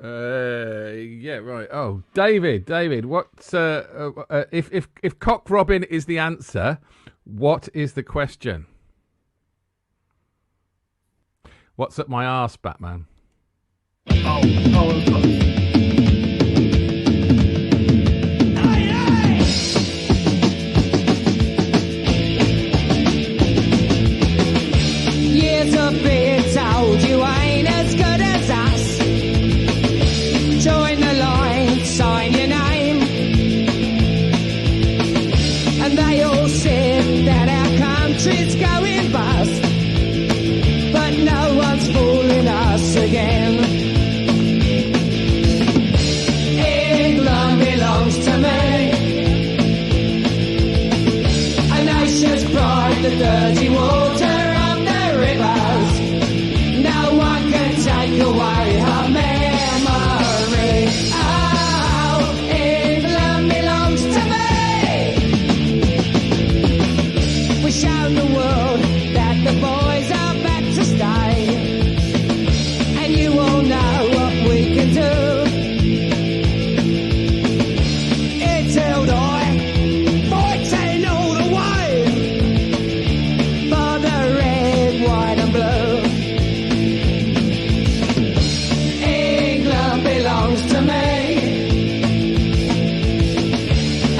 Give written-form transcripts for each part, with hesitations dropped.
Yeah, right. Oh, David, what? If Cock Robin is the answer, what is the question? What's up my arse, Batman? Oh. Years of being told you ain't as good as us. Join the line, sign your name. And they all said that our country's going bust. But no one's fooling us again. England belongs to me. A nation's pride, the dirty water of the rivers. No one can take away her memory. Oh, England belongs to me. We've shown the world that the boys are back to stay. And you all know what we can do. It's held high, fighting all the way for the red, white and blue. England belongs to me.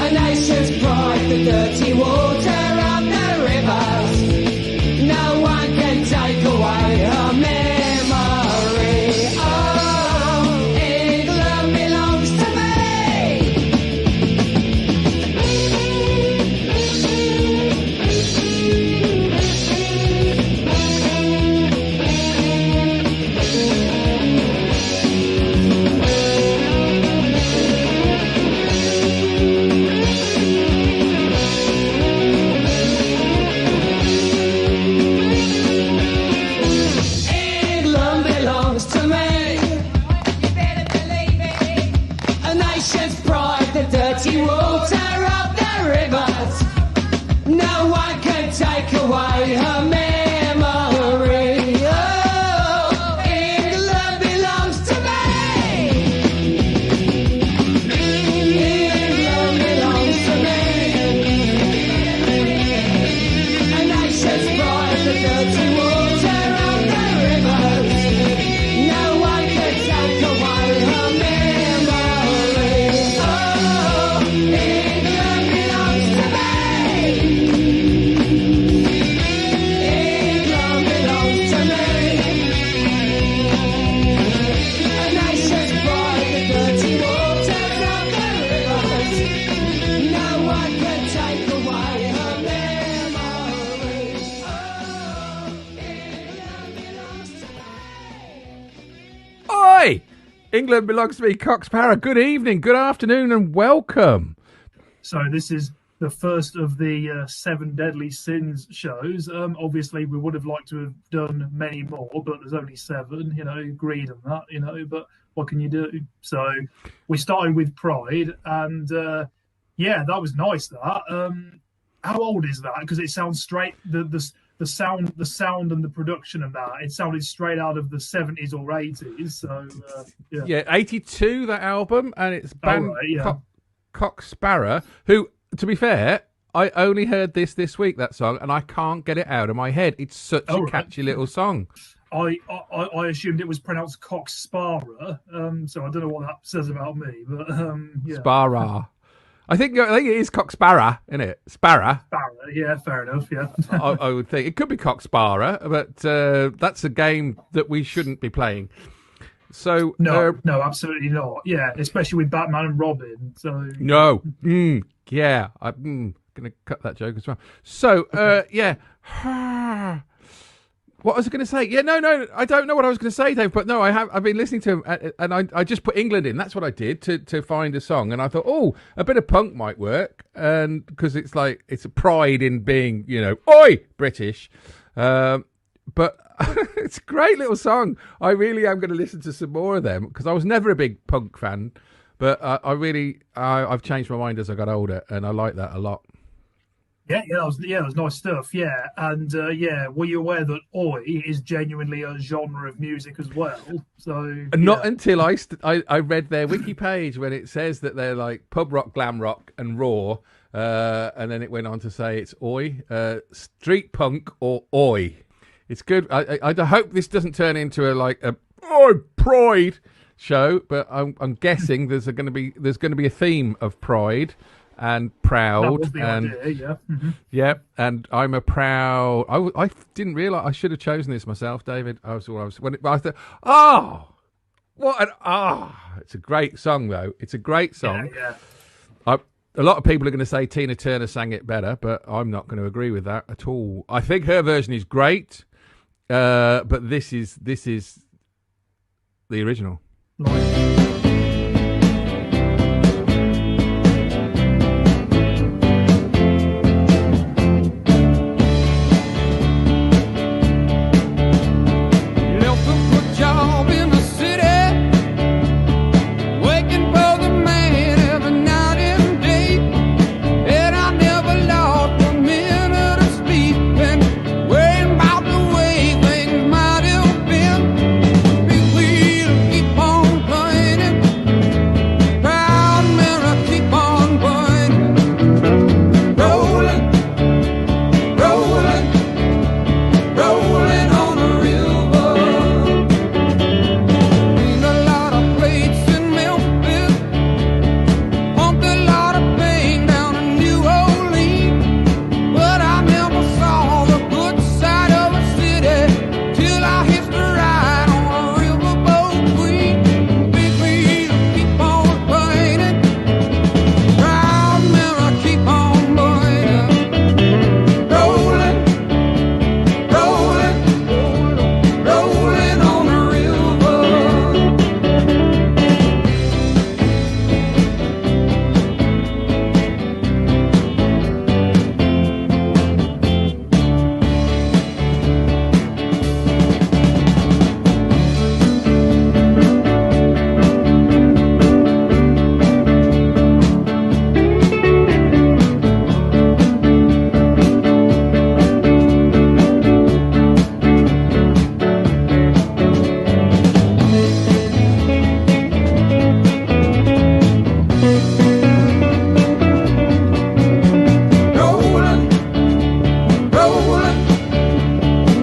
A nation's pride, the dirty water of the rivers. No one can take away her memory. Oh, England belongs to me. England belongs to me. You better believe it. A nation's pride, the dirty water of the rivers. No one can take away her memory. Oh, England belongs to me. England belongs to me. A nation's pride, the dirty water of the rivers. No one can take away her memory. Oh, England belongs to me. England belongs to me. A nation's pride, the dirty waters of the rivers. No one can take away her memory. Oh, England belongs to me. Oi! England belongs to me, Cox Parra. Good evening, good afternoon, and welcome. So this is the first of the Seven Deadly Sins shows. Obviously, we would have liked to have done many more, but there's only seven, greed and that, but what can you do? So we started with Pride, and yeah, that was nice, that. How old is that? Because it sounds straight, the sound and the production of that, it sounded straight out of the 70s or 80s, so yeah. Yeah, 82, that album, and it's band right, yeah. Cox Sparrow, who, to be fair, I only heard this week, that song, and I can't get it out of my head. It's such a catchy little song. I assumed it was pronounced Cox Sparrow, so I don't know what that says about me, but yeah. Sparrow. I think it is Cox Sparrow, isn't it? Sparrow. Sparrow, yeah, fair enough, yeah. I would think it could be Cox Sparrow, but that's a game that we shouldn't be playing. So no, absolutely not. Yeah, especially with Batman and Robin. So no, yeah, I'm gonna cut that joke as well. So yeah, what was I going to say? Yeah, no, I don't know what I was going to say, Dave. But no, I've been listening to him, and I just put England in. That's what I did to find a song, and I thought, oh, a bit of punk might work, and because it's like it's a pride in being, oi, British. But it's a great little song. I really am going to listen to some more of them because I was never a big punk fan, but I've changed my mind as I got older, and I like that a lot. That was nice stuff. Yeah, and were you aware that oi is genuinely a genre of music as well? So And not yeah, until I read their wiki page when it says that they're like pub rock, glam rock, and raw, and then it went on to say it's oi, street punk or oi. It's good. I hope this doesn't turn into a oi pride show, but I'm guessing there's going to be a theme of pride and that was proud the and idea. Yeah. Hmm. yeah, and I'm a proud. I didn't realize I should have chosen this myself, David. I thought, oh, what an it's a great song though. It's a great Yeah, song. yeah. I, a lot of people are going to say Tina Turner sang it better, but I'm not going to agree with that at all. I think her version is great, but this is the original. Like, Left a good job in the city, waking for the man every night and day. And I never lost a minute of sleep, and worrying about the way things might have been. Big wheel keep on turning, proud mirror keep on burning, rolling, rolling, rolling on the river. Seen a lot of plates in Memphis, pumped a lot of pain down in New Orleans, but I never saw the good side of a city till I hitched a ride on a riverboat queen. Big wheel keep on burning, proud mirror keep on burning, rolling, rolling, rolling on the river. Rolling, rolling,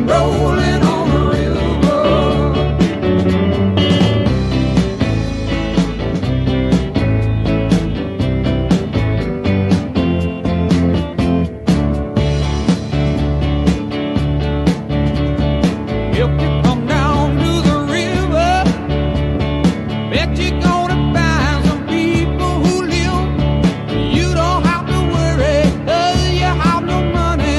rolling on the river. If you come down to the river, bet you're gonna find some people who live. You don't have to worry, 'cause you have no money.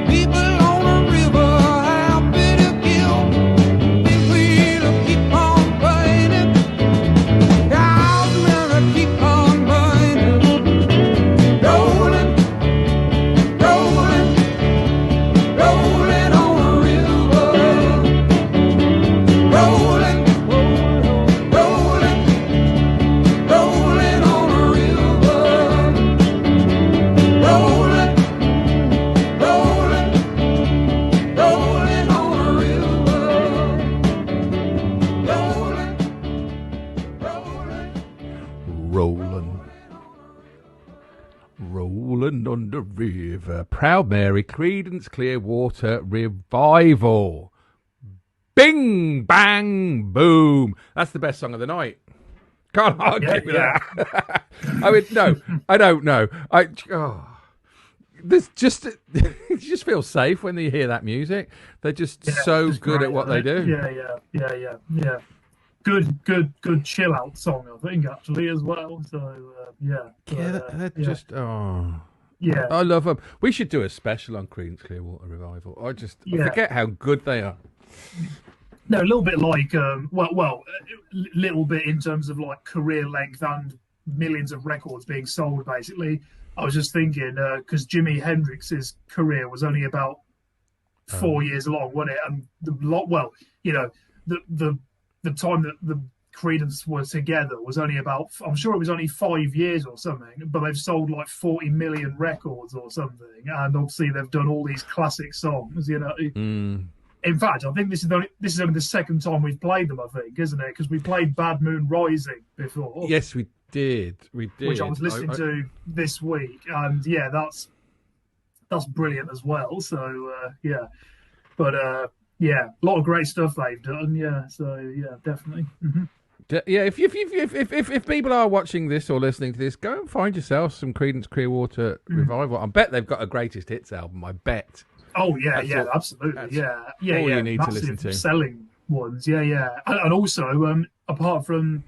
People on the river happy to give. Big wheel keep on burning, proud mirror keep on burning, rolling, rolling, rolling on the river. Rolling, rolling, rolling on the river. Rolling, rolling, rolling on the river. Rolling, Rolling on the river. Proud Mary, Creedence Clearwater Revival. Bing, bang, boom. That's the best song of the night. Can't argue with that. I mean, no, I don't know. There's just you just feel safe when you hear that music. They're just so it's good great, at what they isn't do. it? Yeah. Good chill out song, I think, actually, as well. So They're just yeah. I love them. We should do a special on Creedence Clearwater Revival. I Yeah. forget how good they are. No, a little bit like little bit in terms of like career length and millions of records being sold. Basically, I was just thinking because Jimi Hendrix's career was only about 4 years long, wasn't it? And the time that the Creedence were together was only about, I'm sure it was only 5 years or something, but they've sold like 40 million records or something, and obviously they've done all these classic songs, you know. In fact, I think this is only the second time we've played them, I think, isn't it? Because we played Bad Moon Rising before. Yes, we did. Which I was listening to this week, and yeah, that's brilliant as well. So yeah, but yeah, a lot of great stuff they've done. Yeah, so yeah, definitely. Mm-hmm. Yeah, if people are watching this or listening to this, go and find yourself some Creedence Clearwater Revival. I bet they've got a greatest hits album. I bet. Oh yeah, absolutely. Yeah. All you need to listen to. Selling ones. Yeah. And also, apart from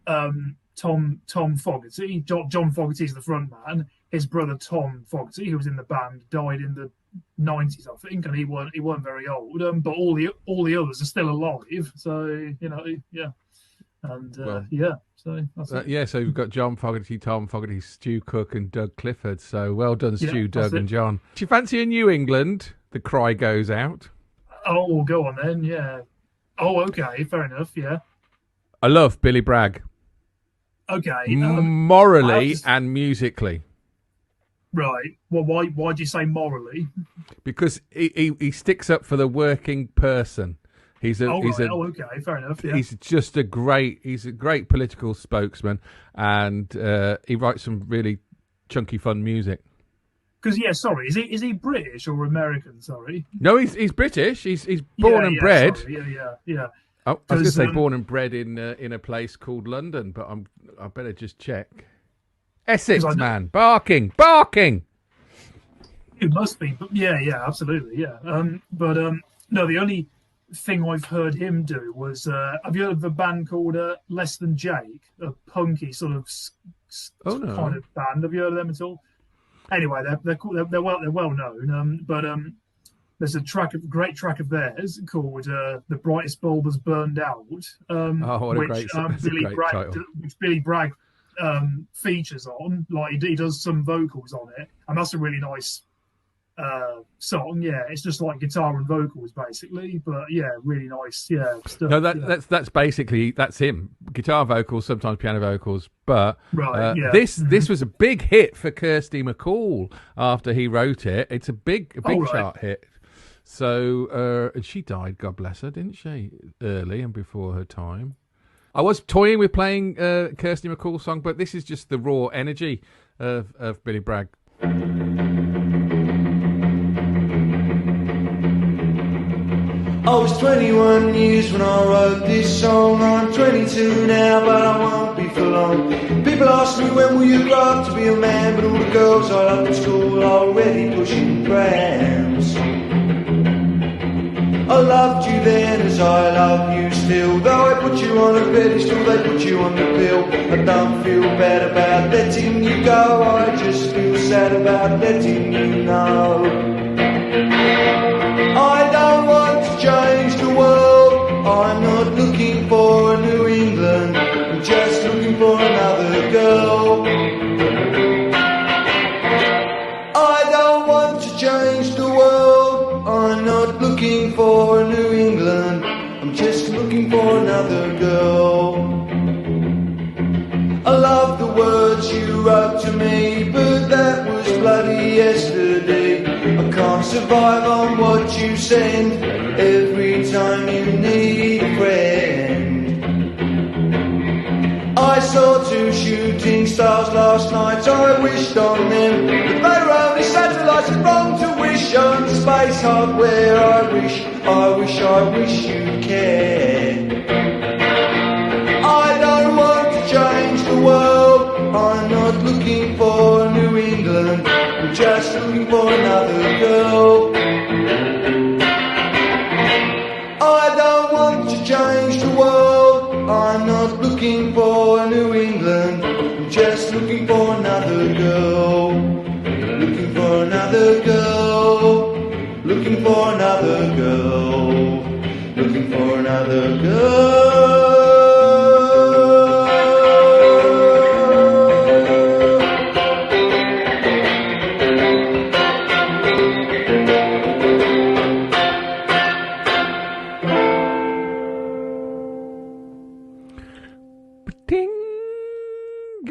Tom Fogerty, John Fogerty's the front man. His brother Tom Fogerty, who was in the band, died in the 90s, I think, and he weren't very old. But all the others are still alive. So you know, yeah. And yeah, so that's it. Yeah, so we've got John Fogerty, Tom Fogerty, Stu Cook, and Doug Clifford. So well done, Stu, Doug, and John. Do you fancy a New England? The cry goes out. Oh, well, go on then. Yeah. Oh, okay, fair enough. Yeah. I love Billy Bragg. Okay. Morally and musically. Right. Well, why do you say morally? Because he sticks up for the working person. Okay, fair enough. Yeah. He's just a great political spokesman, and he writes some really chunky, fun music. Because sorry, is he British or American? Sorry. No, he's British. He's born and bred. Sorry. Yeah. Oh, I was going to say born and bred in a place called London, but I better just check. Essex, man, barking. It must be, but yeah, absolutely, yeah. No, the only thing I've heard him do was have you heard of a band called Less Than Jake, a punky sort of kind of band? Have you heard of them at all? Anyway, they're cool, they're well known, but there's a great track of theirs called "The Brightest Bulb Has Burned Out," which Billy Bragg features on. Like he does some vocals on it, and that's a really nice song. Yeah, it's just like guitar and vocals basically, but yeah, really nice. Yeah, stuff. No, that's basically that's him. Guitar vocals, sometimes piano vocals, but this was a big hit for Kirsty MacColl after he wrote it. It's a big chart hit. So and she died, God bless her, didn't she? Early and before her time. I was toying with playing Kirsty MacColl's song, but this is just the raw energy of Billy Bragg. I was 21 years when I wrote this song. I'm 22 now, but I won't be for long. People ask me when will you grow up to be a man, but all the girls I loved at school are already pushing prams. I loved you then as I love you still. Though I put you on a pedestal, they put you on the pill. I don't feel bad about letting you go, I just feel sad about letting you know. I don't want to change the world, I'm not looking for a New England, I'm just looking for another girl. I don't want to change the world, I'm not looking for a New England, I'm just looking for another girl. I love the words you wrote to me, but that was bloody yesterday. I can't survive on what you send every time you need a friend. I saw 2 shooting stars last night, I wished on them, but they were only satellites. It's wrong to wish on space hardware. I wish you'd care. I don't want to change the world, I'm not looking for New England, I'm just looking for another girl. I don't want to change the world, I'm not looking for New England, I'm just looking for another girl. Looking for another girl, looking for another girl, looking for another girl.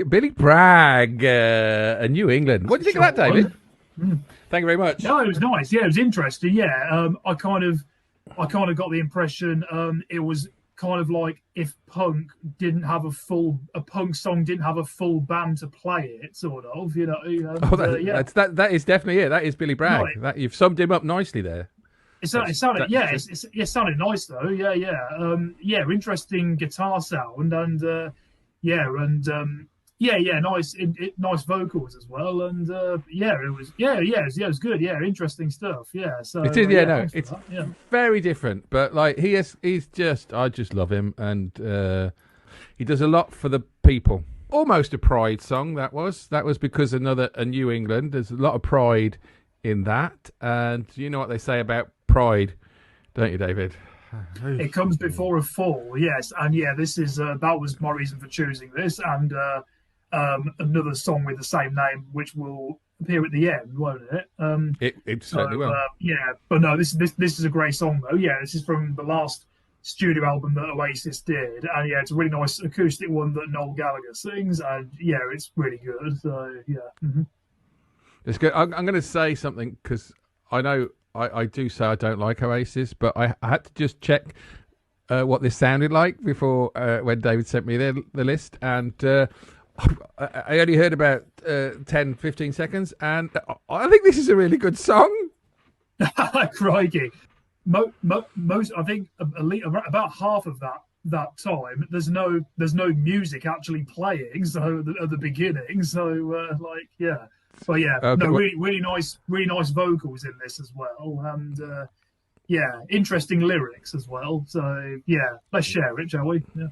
Billy Bragg, and New England. What do you think of that, David? Thank you very much. No, it was nice. Yeah, it was interesting. Yeah, I kind of got the impression it was kind of like if punk song didn't have a full band to play it, sort of. You know. That is definitely it. That is Billy Bragg. Right. That you've summed him up nicely there. It sounded nice though. Yeah. Interesting guitar sound and nice vocals as well. And it was good. Yeah, interesting stuff. Yeah, so it is. It's very different, but like he's just, I just love him, and he does a lot for the people. Almost a Pride song. That was because a New England. There's a lot of pride in that, and you know what they say about pride, don't you, David? It comes before a fall, yes. And this is that was my reason for choosing this, and another song with the same name, which will appear at the end, won't it? It certainly will. But no, this is a great song though. Yeah, this is from the last studio album that Oasis did, and it's a really nice acoustic one that Noel Gallagher sings, and it's really good. So It's good. I'm going to say something because I know I do say I don't like Oasis, but I had to just check what this sounded like before when David sent me the list, and I only heard about 10, 15 seconds, and I think this is a really good song. Crikey. Most, I think about half of that time there's no music actually playing, so at the beginning, so but okay, really nice vocals in this as well, and interesting lyrics as well. So let's share it, shall we? Yeah.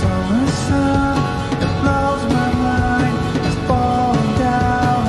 Summer sun that blows my mind is falling down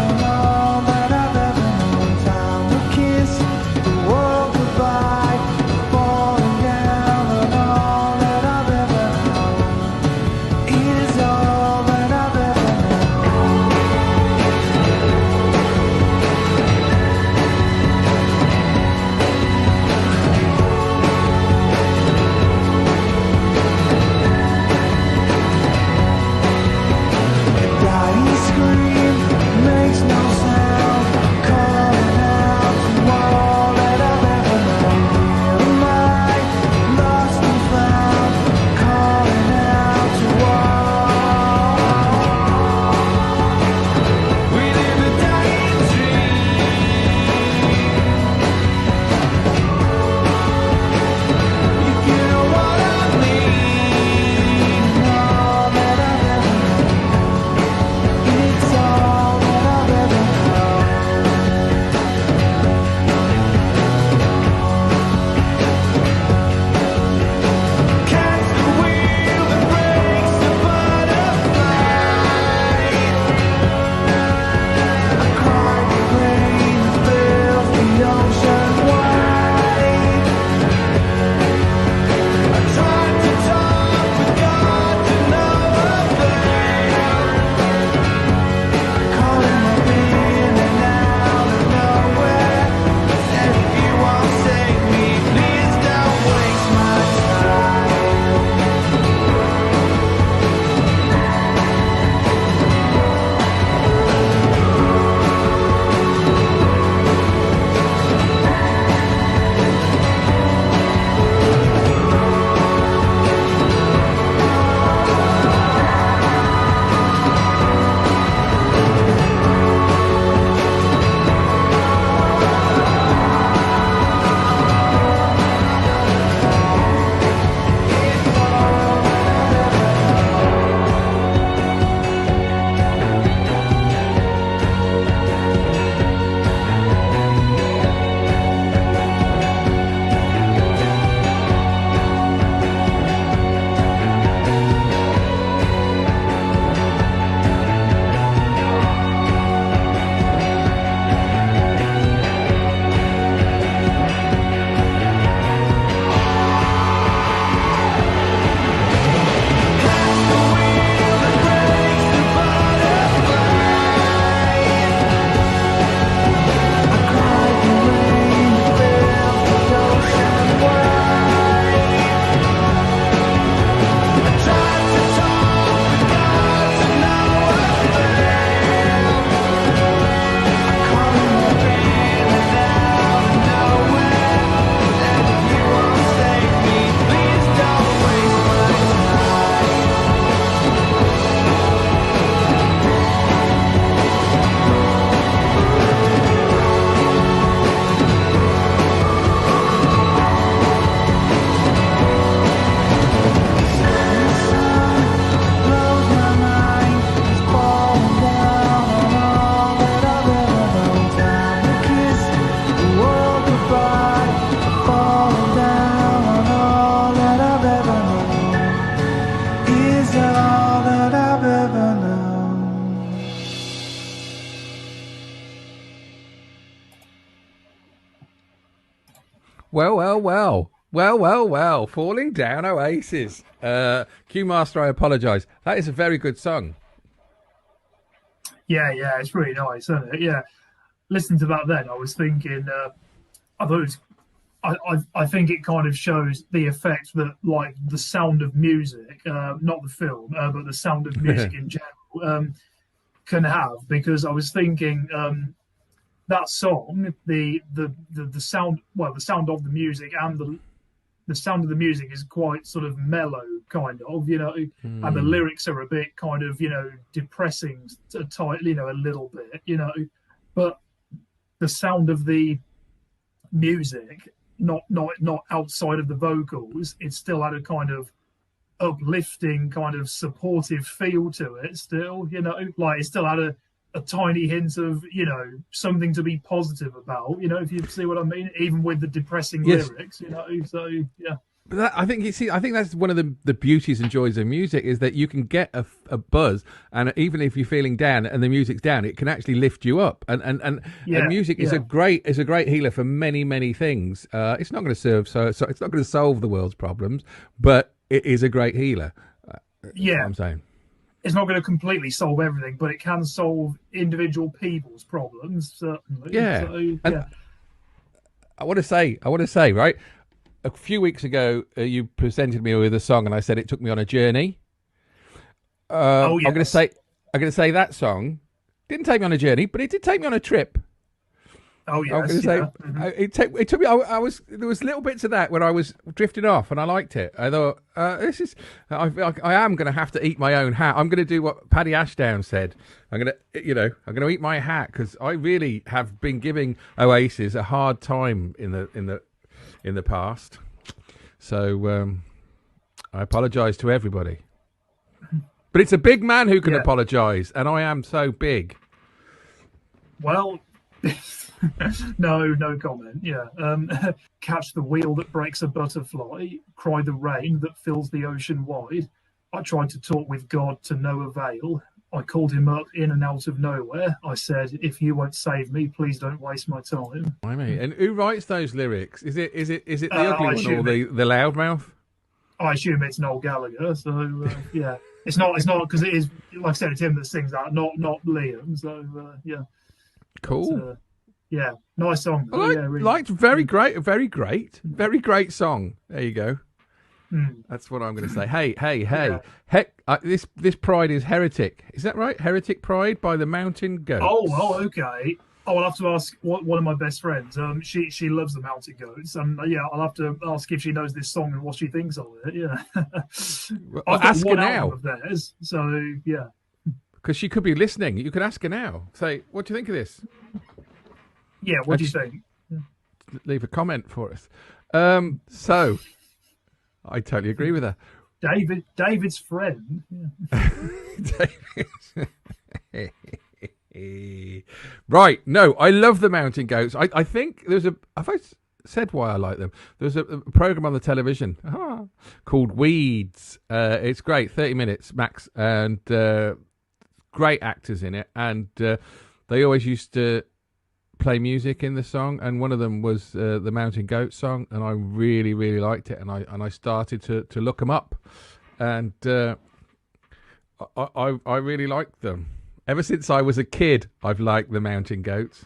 Well, well, well. Well, well, well. Falling Down Oasis. Q Master, I apologise. That is a very good song. Yeah, it's really nice, isn't it? Yeah. Listening to that then, I was thinking, I thought it was, I think it kind of shows the effect that, like, the sound of music, not the film, but the sound of music in general, can have. Because I was thinking, that song, the sound, well, the sound of the music and the sound of the music is quite sort of mellow, kind of, and the lyrics are a bit kind of, depressing, a little bit, but the sound of the music, not outside of the vocals, it still had a kind of uplifting, kind of supportive feel to it still, like it still had a tiny hint of, something to be positive about, if you see what I mean, even with the depressing lyrics, so yeah. But I think that's one of the beauties and joys of music, is that you can get a buzz, and even if you're feeling down and the music's down, it can actually lift you up. And music is a great healer for many things. It's not going to it's not going to solve the world's problems, but it is a great healer. That's what I'm saying. It's not going to completely solve everything, but it can solve individual people's problems, certainly. Yeah. So, yeah. And I want to say, right, a few weeks ago, you presented me with a song, and I said it took me on a journey. Yes. I'm going to say that song didn't take me on a journey, but it did take me on a trip. Oh yes. I'm going to say it took me. I was there was little bits of that when I was drifting off, and I liked it. I thought this is. I am going to have to eat my own hat. I'm going to do what Paddy Ashdown said. I'm going to eat my hat, because I really have been giving Oasis a hard time in the past. So I apologise to everybody. But it's a big man who can apologise, and I am so big. Well. No comment. Yeah. Catch the wheel that breaks a butterfly, cry the rain that fills the ocean wide. I tried to talk with God to no avail. I called him up in and out of nowhere. I said, if you won't save me, please don't waste my time. I mean, and who writes those lyrics? Is it the ugly one or the loudmouth? I assume it's Noel Gallagher. So yeah, it's not because it is, like I said, it's him that sings that, not Liam. So yeah. Cool. Yeah, nice song. Liked very great song. There you go. That's what I'm going to say. Hey. Yeah. Heck, this Pride is Heretic. Is that right? Heretic Pride by the Mountain Goats. Oh, okay. I'll have to ask one of my best friends. She loves the Mountain Goats, and I'll have to ask if she knows this song and what she thinks of it. Yeah. I've got ask one her album now. of theirs, so yeah. Because she could be listening. You could ask her now. Say, what do you think of this? Yeah, what do you think? Leave a comment for us. So, I totally agree with her. David's friend. Yeah. Right. No, I love the Mountain Goats. I think have I said why I like them? There's a program on the television called Weeds. It's great, 30 minutes max, and great actors in it, and they always used to play music in the song, and one of them was the Mountain Goat song, and I really liked it, and I started to look them up, and I really liked them. Ever since I was a kid, I've liked the Mountain Goats.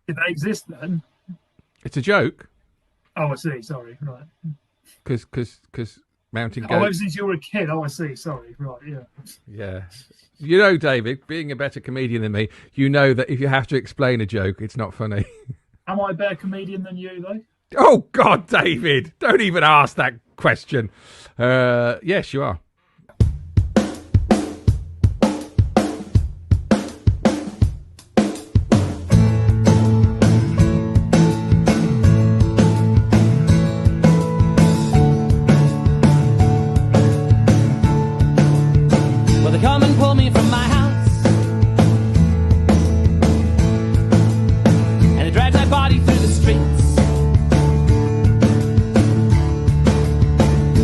Did they exist then? It's a joke. Oh, I see. Sorry. Right. Because Mountain Goats. Oh, ever since you were a kid. Oh, I see. Sorry. Right. Yeah. Yeah. You know, David, being a better comedian than me, you know that if you have to explain a joke, it's not funny. Am I a better comedian than you, though? Oh, God, David. Don't even ask that question. Yes, you are.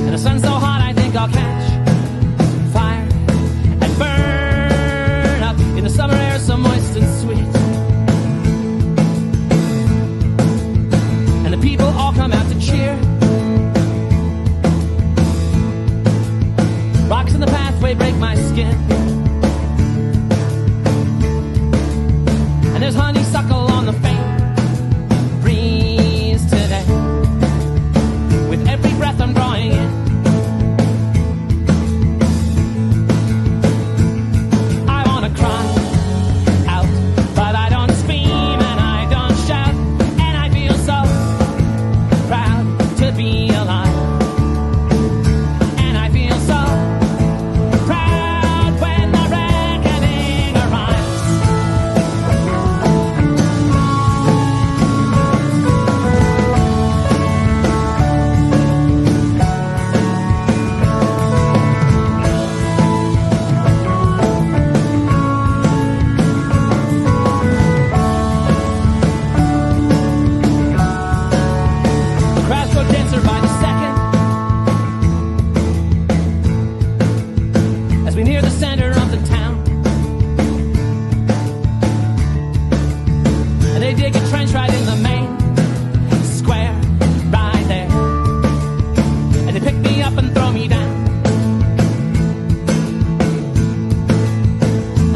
And the sun's so hot I think I'll catch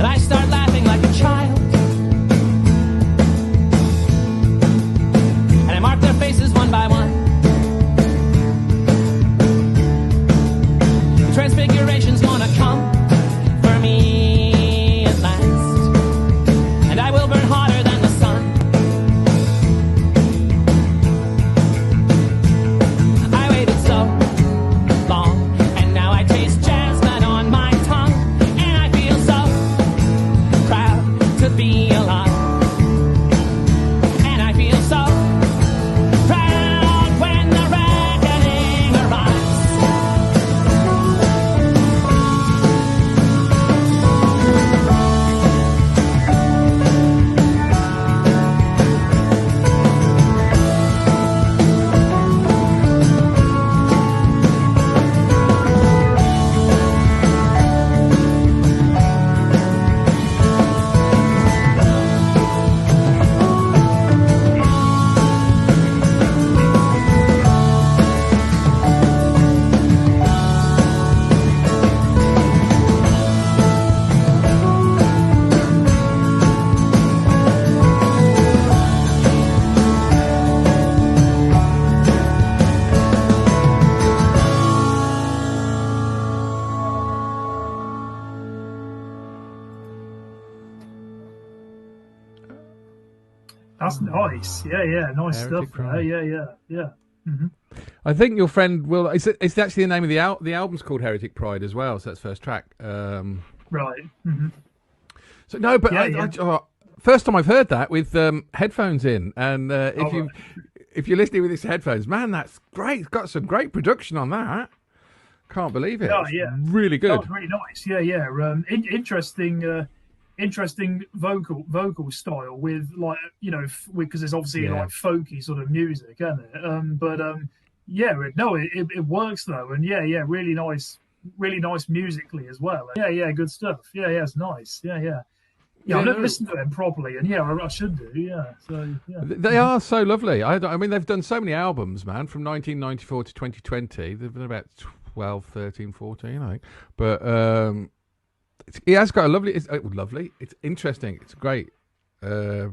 and I start laughing like a child. And I mark their faces one by one. The transfiguration's gonna come for me at last, and I will burn hotter than the sun. I waited so long, and now I taste jasmine on my tongue, and I feel so proud to be alive. And I feel so proud when the reckoning arrives. That's nice. Yeah, nice Heretic stuff there. Pride. Yeah. Hmm. I think your friend will. It's actually the name of the album's called Heretic Pride as well. So that's first track. Right. Hmm. So no, but Yeah. first time I've heard that with headphones in, and Right. if you're listening with these headphones, man, that's great. It's got some great production on that. Can't believe it. Yeah, It's yeah. really good. That was really nice. Yeah. Interesting vocal style with, like, because it's obviously Yeah. like folky sort of music, isn't it? It works though, and really nice musically as well. Yeah, good stuff. Yeah, it's nice. Yeah, I've never listened to them properly, and I should do. Yeah, so yeah. They are so lovely. I mean, they've done so many albums, man, from 1994 to 2020. They've done about 12, 13, 14, I think. But he has got a lovely. It's interesting. It's great.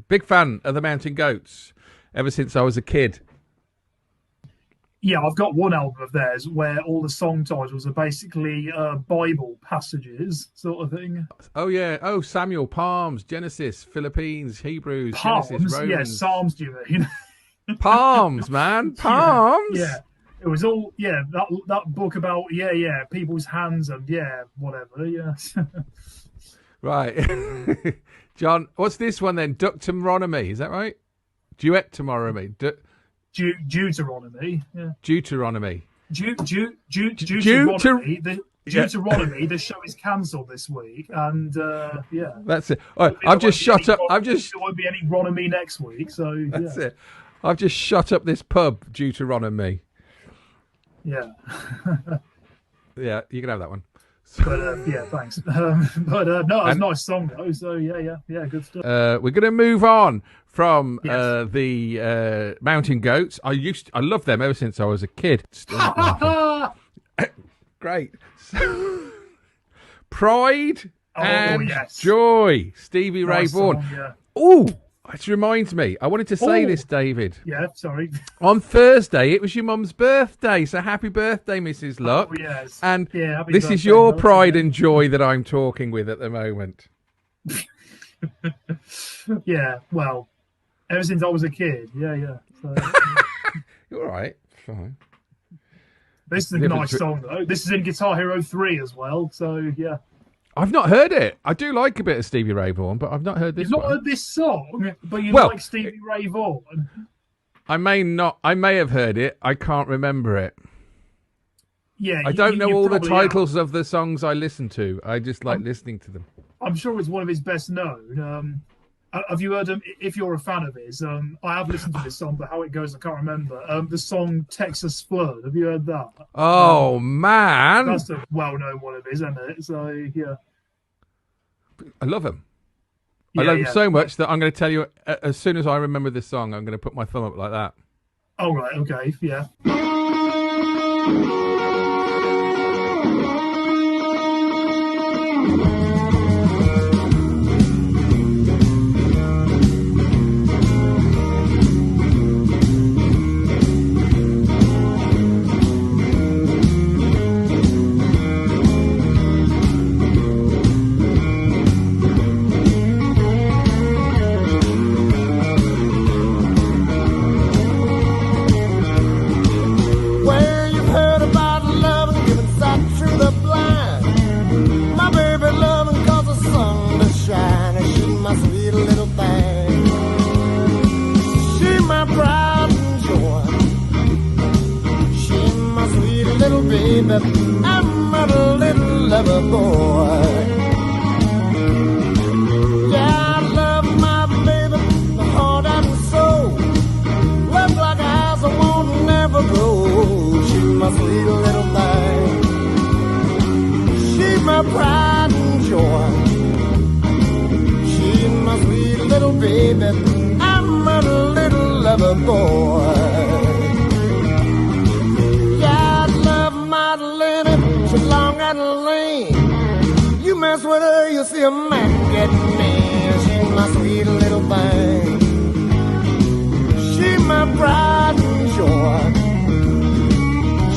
Big fan of the Mountain Goats ever since I was a kid. Yeah, I've got one album of theirs where all the song titles are basically Bible passages, sort of thing. Oh yeah. Oh, Samuel, Palms, Genesis, Philippines, Hebrews, Palms, Genesis, Romans. yeah, Psalms, do you mean? Palms, man, palms. Yeah. It was all that book about people's hands and whatever. Yeah. Right, John. What's this one then? Deuteronomy, is that right? Deuteronomy. Deuteronomy. Yeah. Deuteronomy. Deuteronomy. Deuteronomy. The show is cancelled this week, and That's it. All right, I've just shut up. There won't be any Ronomy next week, so That's it. I've just shut up this pub. Deuteronomy. Yeah. Yeah, you can have that one. But thanks. No, it's a nice song though. So yeah, good stuff. We're going to move on from Yes. the Mountain Goats. I love them ever since I was a kid. Great. Pride and yes. Joy. Stevie Ray Nice Vaughan. song, yeah. Oh, it reminds me. I wanted to say Oh. this, David. Yeah, sorry. On Thursday, it was your mum's birthday, so happy birthday, Mrs. Luck. Oh, yes. And Yeah, happy this birthday, is your Luck, pride yeah. and joy that I'm talking with at the moment. Yeah, well, ever since I was a kid. Yeah. So, You're all right. Fine. this is a nice song though. This is in Guitar Hero 3 as well. So yeah. I've not heard it. I do like a bit of Stevie Ray Vaughan, but I've not heard this You've not one. heard this song, but you Well, like Stevie Ray Vaughan. I may have heard it. I can't remember it. Yeah, I don't know you all the probably have. titles of the songs I listen to. I just like listening to them. I'm sure it's one of his best known. Have you heard him? If you're a fan of his, I have listened to this song, but how it goes, I can't remember. The song "Texas Flood." Have you heard that? Oh man, That's a well-known one of his, isn't it? So yeah. I love him. Yeah, I love him yeah. so much that I'm going to tell you as soon as I remember this song, I'm going to put my thumb up like that. Oh right, okay, yeah. baby, I'm a little lover boy. Yeah, I love my baby, my heart and soul. Love like eyes I won't never grow. She's my sweet little thing. She's my pride and joy. She's my sweet little baby. I'm a little lover boy. Yeah, I love my Lenny. She's long and lean. You mess with her, you'll see a man get mean. She's my sweet little thing. She's my pride and joy.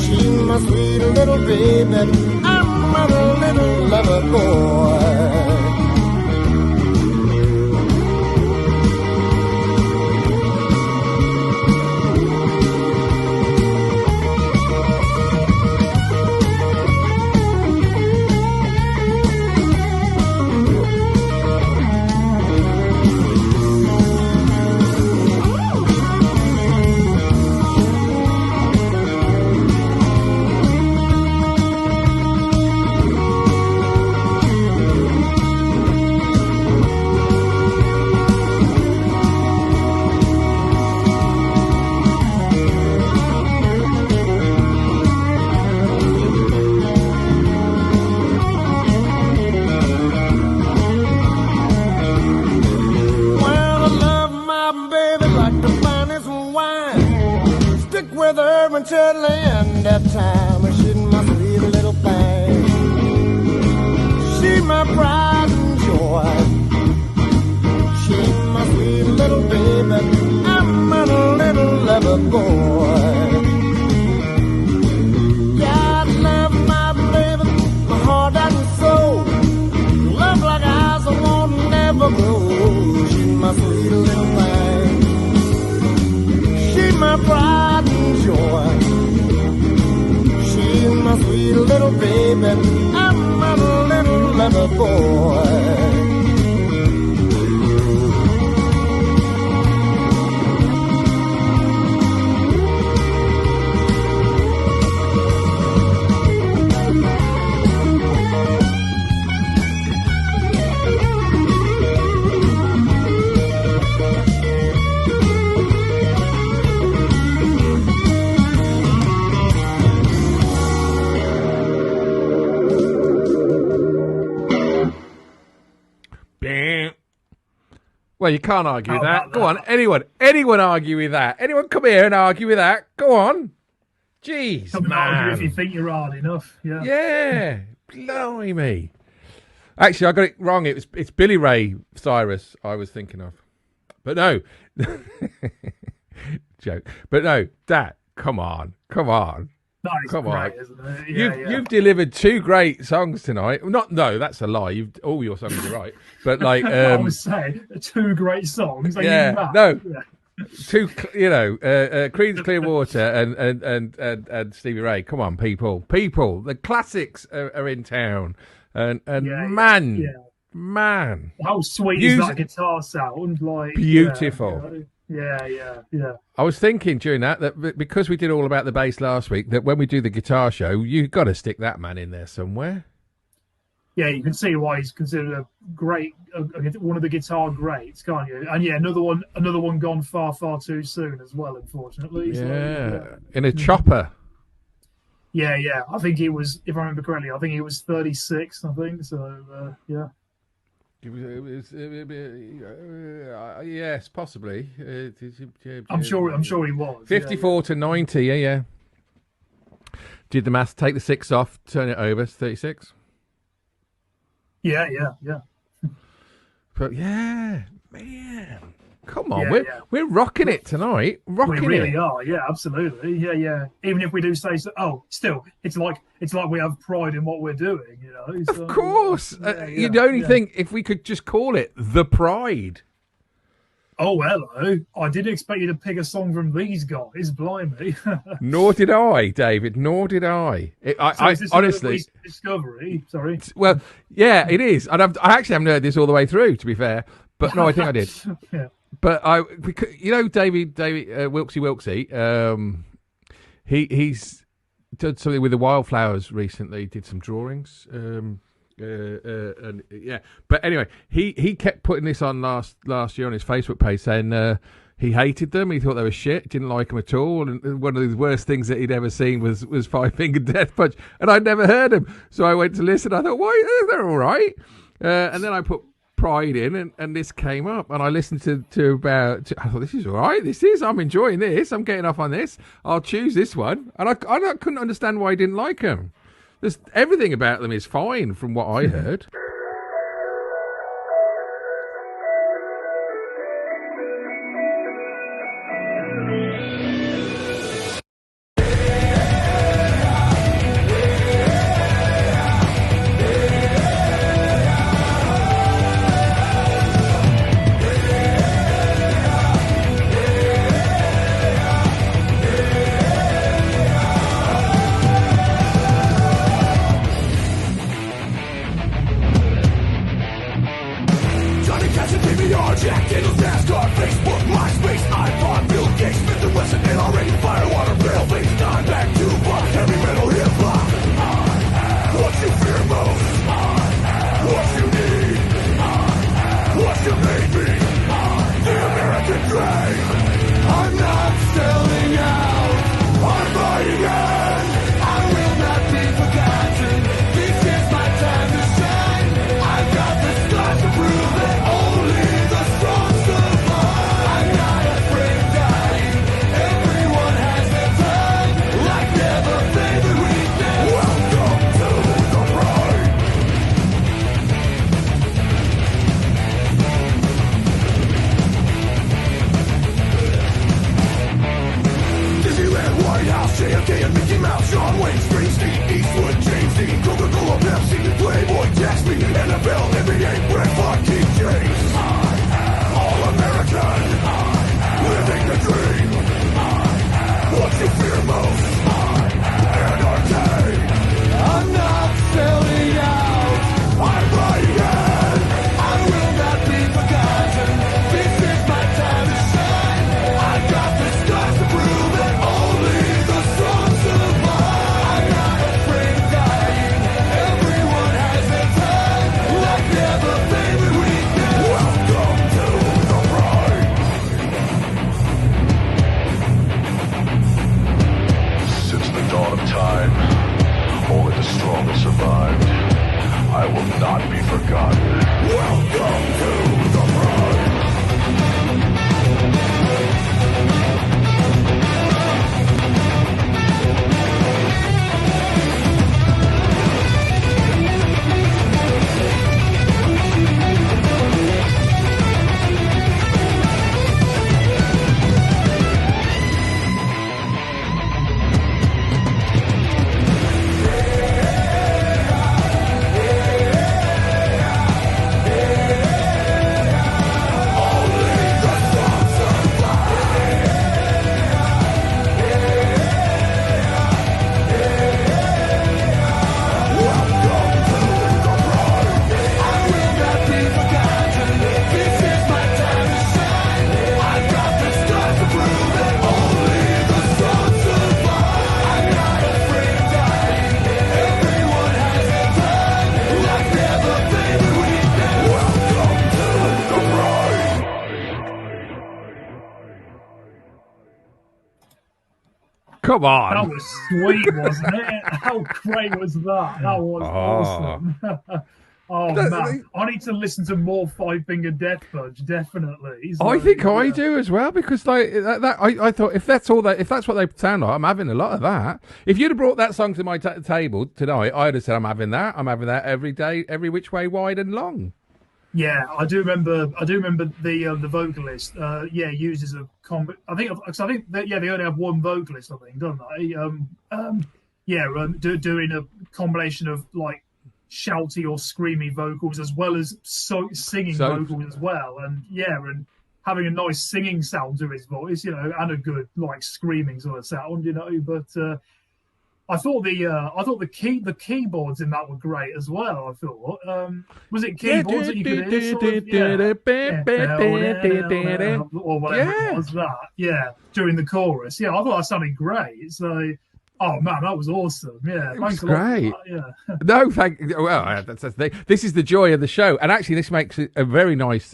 She's my sweet little baby. I'm a little lover boy. Until the end of time, she's my sweet little thing. She's my pride and joy. She's my sweet little baby. I'm a little lover boy. Yeah, I love my baby, my heart and soul. Love like eyes I won't never grow. She's my sweet little thing. She's my pride and joy. She's my sweet little baby. I'm a little lover boy. Well, you can't argue with that. Go on, anyone argue with that? Anyone come here and argue with that? Go on. Jeez, come man. Argue if you think you're hard enough. Yeah. Yeah. Blimey. Actually, I got it wrong. It's Billy Ray Cyrus I was thinking of. But no. Joke. But no, Dad, come on. That is Come great, on. isn't it? Yeah, You've delivered two great songs tonight. No, that's a lie. All your songs are right. But like I was saying, two great songs. Yeah, no. Yeah. Two, Creed's Clearwater and Stevie Ray. Come on, people. The classics are in town. And man. How sweet is that guitar sound? Like beautiful. Yeah. I was thinking during that because we did all about the bass last week, that when we do the guitar show, you've got to stick that man in there somewhere. Yeah, you can see why he's considered a great, one of the guitar greats, can't you? And yeah, another one gone far too soon as well, unfortunately. Yeah, so, in a chopper. Yeah. I think it was, if I remember correctly, I think he was 36. I think so. Yeah. Yes, possibly. I'm sure he was. 54 to 90. Yeah. Did the math? Take the 6 off, turn it over. It's 36. Yeah. But yeah, man, come on, we're rocking it tonight. We really are. Yeah, absolutely. Yeah. Even if we do say so, still, it's like we have pride in what we're doing. So, of course. You'd only think if we could just call it The Pride. Oh, hello. I didn't expect you to pick a song from these guys, blimey. Nor did I, David. Nor did I. I honestly... Discovery, sorry. Well, yeah, it is. And I actually haven't heard this all the way through, to be fair. But no, I think I did. Yeah. But David Wilksy, he's did something with the wildflowers recently. Did some drawings. And yeah, but anyway, he kept putting this on last year on his Facebook page, saying he hated them. He thought they were shit. Didn't like them at all. And one of the worst things that he'd ever seen was Five Finger Death Punch. And I'd never heard him, so I went to listen. I thought, why? They're all right. And then I put Pride in, and this came up, and I listened to about. I thought, this is all right. I'm enjoying this. I'm getting off on this. I'll choose this one. And I couldn't understand why he didn't like them. Everything about them is fine from what I heard. Come on. That was sweet, wasn't it? How great was that? That was awesome. Oh, man. I need to listen to more Five Finger Death Punch, definitely. So, I think I do as well, because like I thought if that's what they sound like, I'm having a lot of that. If you'd have brought that song to my table tonight, I'd have said I'm having that every day, every which way, wide and long. Yeah, I do remember the vocalist. Uses a I think that, they only have one vocalist. I think, don't they? Doing a combination of like shouty or screamy vocals as well as singing vocals as well, and having a nice singing sound to his voice, and a good like screaming sort of sound, But I thought the keyboards in that were great as well. I thought was it keyboards that you could hear, or whatever it was that, during the chorus. I thought that sounded great. So Oh man, that was awesome! Yeah, It was thanks a lot for great. that, yeah. No, thank. Well, this is the joy of the show, and actually, this makes it a very nice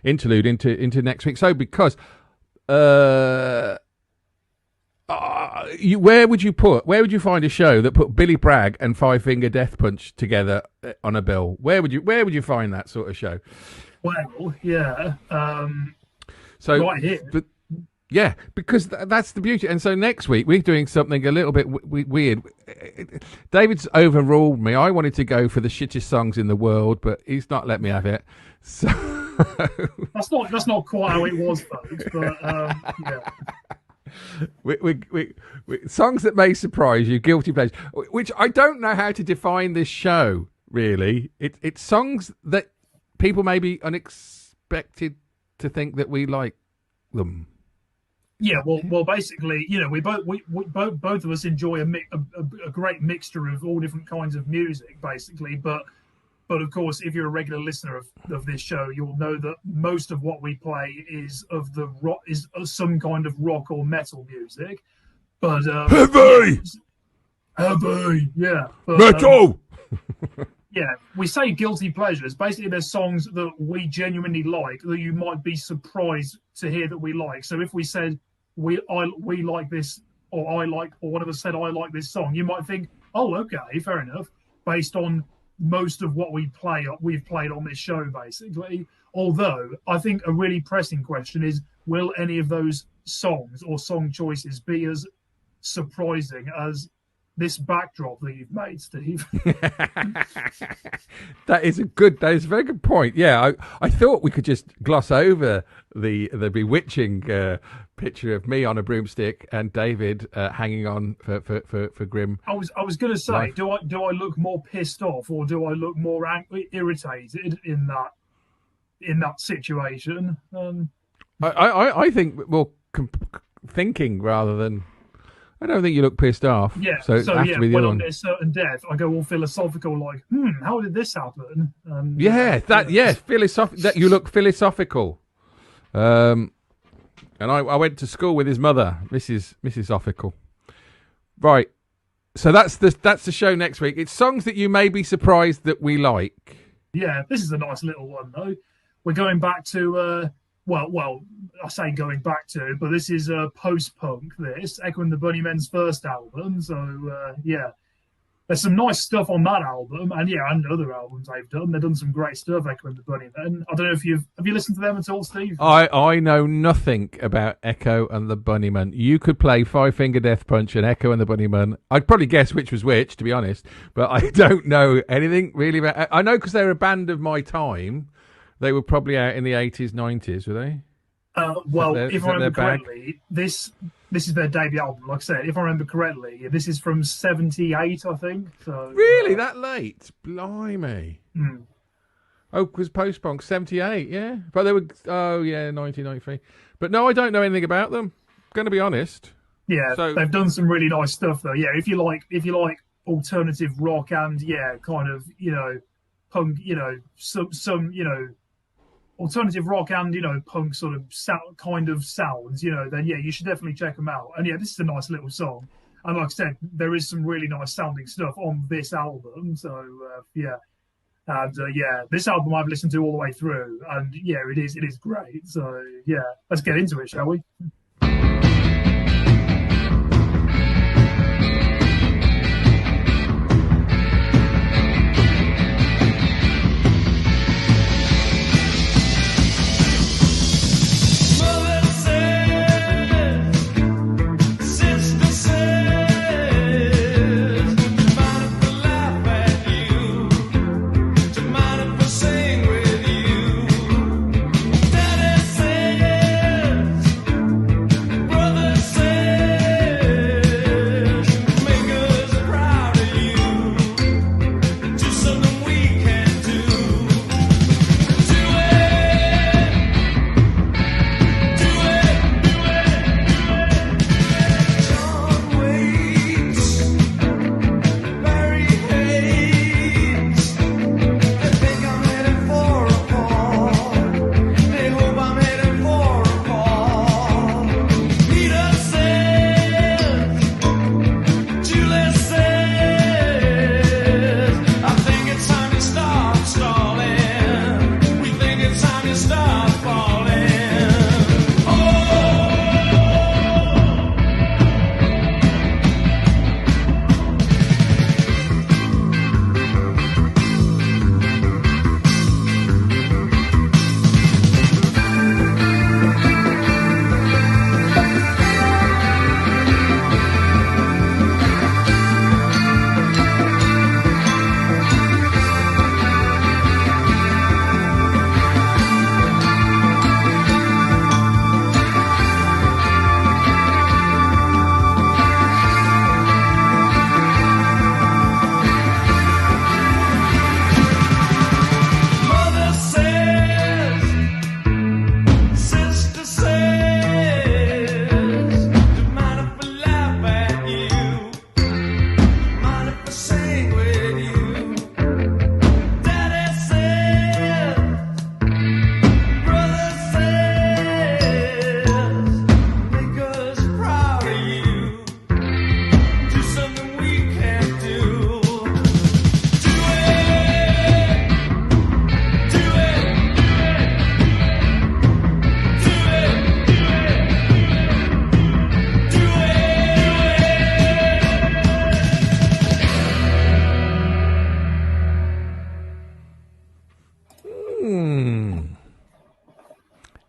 interlude into next week's show because, where would you find a show that put Billy Bragg and Five Finger Death Punch together on a bill? Where would you find that sort of show? Well, yeah. So, right here. but yeah, because that's the beauty. And so next week we're doing something a little bit weird. David's overruled me. I wanted to go for the shittest songs in the world, but he's not let me have it. So that's not quite how it was, folks. But yeah. We songs that may surprise you, guilty pleasures, which I don't know how to define this show. Really, it's songs that people may be unexpected to think that we like them. Yeah, well, basically, we both of us enjoy a great mixture of all different kinds of music, basically. But of course, if you're a regular listener of this show, you'll know that most of what we play is of the rock, is some kind of rock or metal music. But heavy, yeah, but, metal. Yeah, we say guilty pleasures. Basically, there's songs that we genuinely like that you might be surprised to hear that we like. So if we said we like this, or one of us said I like this song, you might think, oh, okay, fair enough, based on most of what we've played on this show, basically. Although I think a really pressing question is, will any of those songs or song choices be as surprising as this backdrop that you've made, Steve? That is a very good point. Yeah, I thought we could just gloss over the bewitching picture of me on a broomstick and David hanging on for grim. I was going to say, life. do I look more pissed off, or do I look more irritated in that situation? I think thinking rather than. I don't think you look pissed off. Yeah. So yeah, when I'm near certain death, I go all philosophical, like, how did this happen? That you look philosophical. And I went to school with his mother, Mrs. Offical. Right. So that's the show next week. It's songs that you may be surprised that we like. Yeah, this is a nice little one though. We're going back to well, I say going back to, but this is post-punk, this, Echo and the Bunnymen's first album. So, yeah, there's some nice stuff on that album, and other albums they've done. They've done some great stuff, Echo and the Bunnymen. I don't know if have you listened to them at all, Steve? I know nothing about Echo and the Bunnymen. You could play Five Finger Death Punch and Echo and the Bunnymen. I'd probably guess which was which, to be honest, but I don't know anything really about. I know because they're a band of my time. They were probably out in the 80s, 90s, were they? Well, if I remember correctly, this is their debut album. Like I said, if I remember correctly, this is from '78, I think. So really, that late? Blimey! Mm. Oh, because post-punk '78, yeah. But they were 1993. But no, I don't know anything about them. Going to be honest. Yeah, so they've done some really nice stuff though. Yeah, if you like alternative rock and kind of punk, some alternative rock and punk sort of kind of sounds, then you should definitely check them out. And this is a nice little song, and like I said, there is some really nice sounding stuff on this album. So this album I've listened to all the way through, and it is great. So let's get into it, shall we?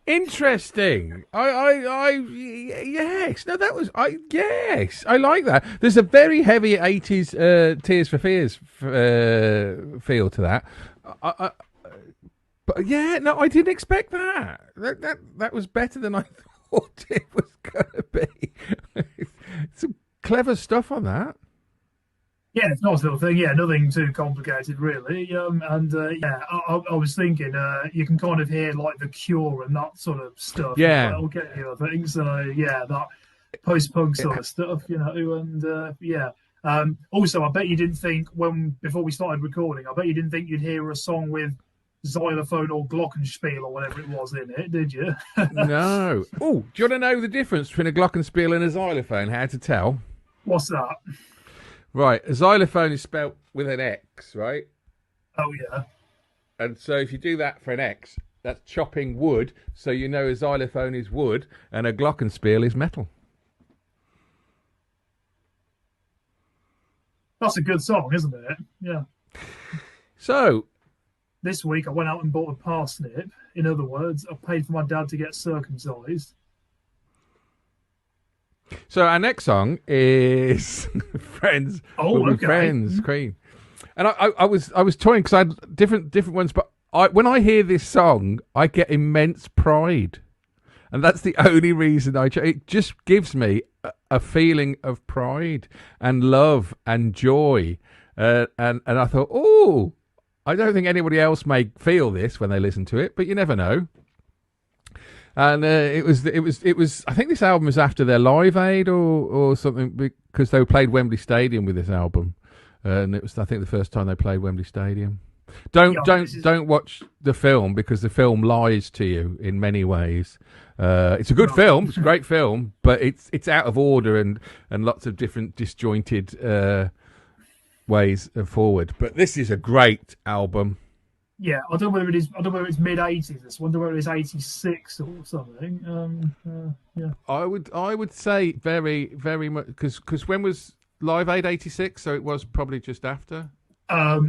Interesting. Yes. No, that was. Yes, I like that. There's a very heavy '80s Tears for Fears feel to that. But yeah, no, I didn't expect that. That was better than I thought it was gonna be. Some clever stuff on that. Yeah, it's not a little thing. Yeah, nothing too complicated, really. I was thinking, you can kind of hear like The Cure and that sort of stuff. Yeah. Well, okay, I think so. Yeah, that post-punk sort of stuff, and yeah. Also, I bet you didn't think before we started recording, I bet you didn't think you'd hear a song with xylophone or glockenspiel or whatever it was in it, did you? No. Oh, do you want to know the difference between a glockenspiel and a xylophone? How to tell? What's that? Right, a xylophone is spelt with an X, right? Oh, yeah. And so if you do that for an X, that's chopping wood, so you know a xylophone is wood, and a glockenspiel is metal. That's a good song, isn't it? Yeah. So... This week I went out and bought a parsnip. In other words, I paid for my dad to get circumcised. So our next song is Friends. Oh, okay. Friends, Queen. And I was toying because I had different ones, but when I hear this song, I get immense pride, and that's the only reason it just gives me a feeling of pride and love and joy, and I thought, oh, I don't think anybody else may feel this when they listen to it, but you never know. And it was. I think this album was after their Live Aid or something, because they played Wembley Stadium with this album, and it was, I think, the first time they played Wembley Stadium. Don't watch the film, because the film lies to you in many ways. It's a good film. It's a great film, but it's out of order and lots of different disjointed ways forward. But this is a great album. Yeah, I don't know whether it is. I don't know whether it's mid-80s. I wonder whether it's 86 or something. Yeah. I would say very, very much, because when was Live Aid 86? So it was probably just after. I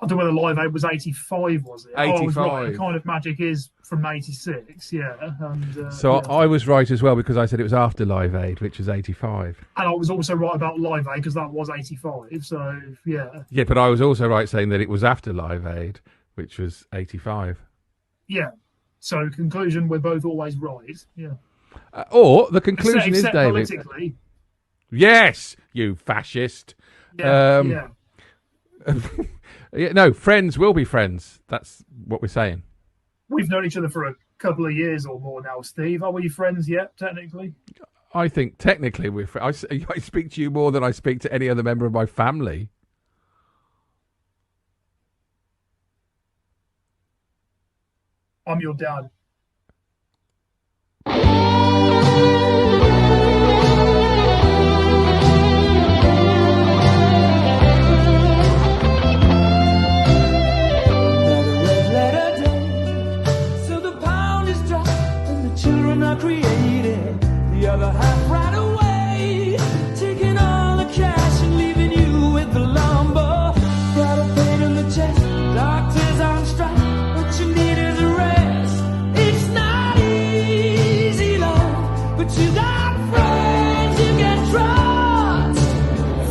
don't know whether Live Aid was 85, was it? 85. Oh, I was right. Kind of Magic is from 86, yeah. And, so yeah. I was right as well, because I said it was after Live Aid, which was 85. And I was also right about Live Aid, because that was 85, so yeah. Yeah, but I was also right saying that it was after Live Aid, which was 85. Yeah. So conclusion, we're both always right. Yeah. Or the conclusion except is, David. Politically. Yes, you fascist. Yeah. Yeah, no, friends will be friends. That's what we're saying. We've known each other for a couple of years or more now, Steve. Are we friends yet, technically? I think technically we're friends. I speak to you more than I speak to any other member of my family. I'm your dad. Created the other half right away, taking all the cash and leaving you with the lumber. Got a pain in the chest, doctors on strike. What you need is a rest. It's not easy, love, but you got friends you can trust.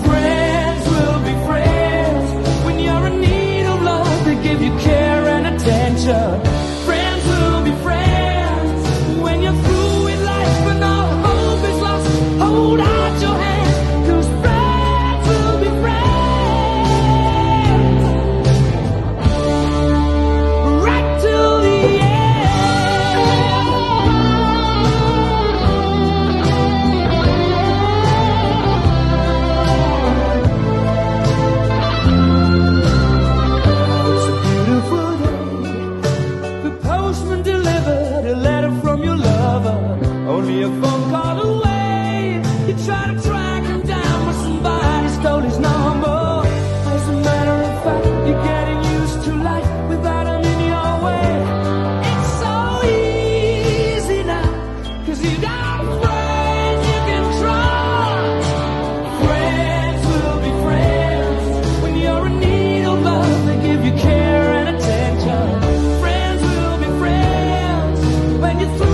Friends will be friends when you're in need of love. They give you care and attention. Friends will be friends when you're through with life, but no hope is lost. Hold out your hand, 'cause friends will be friends right till the end. It's a beautiful day. The postman delivered a letter from your lover, only a phone call away. You try to track him down, but somebody stole his number. As a matter of fact, you're getting used to life without him in your way. It's so easy now, 'cause you got friends you can trust. Friends will be friends when you're in need of love. They give you care and attention. Friends will be friends when you're through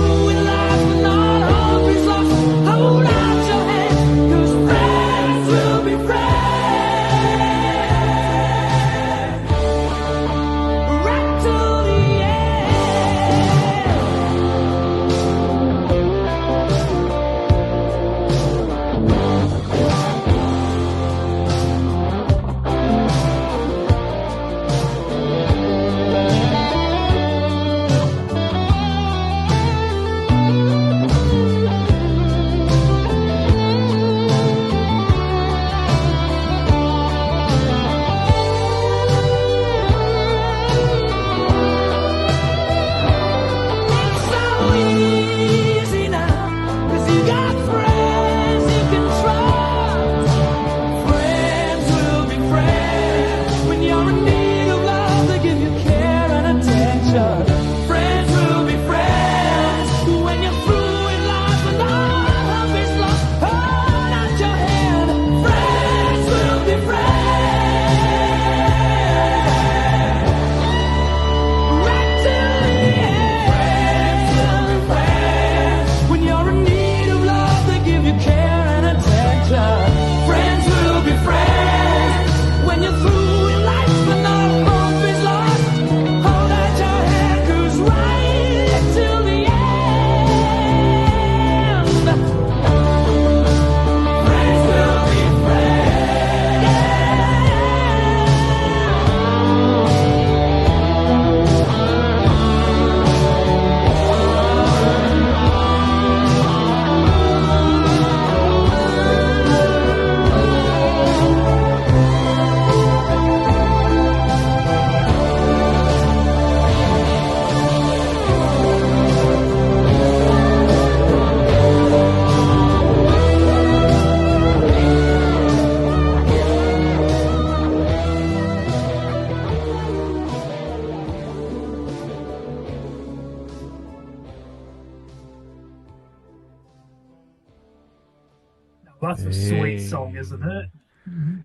That's a sweet song, isn't it?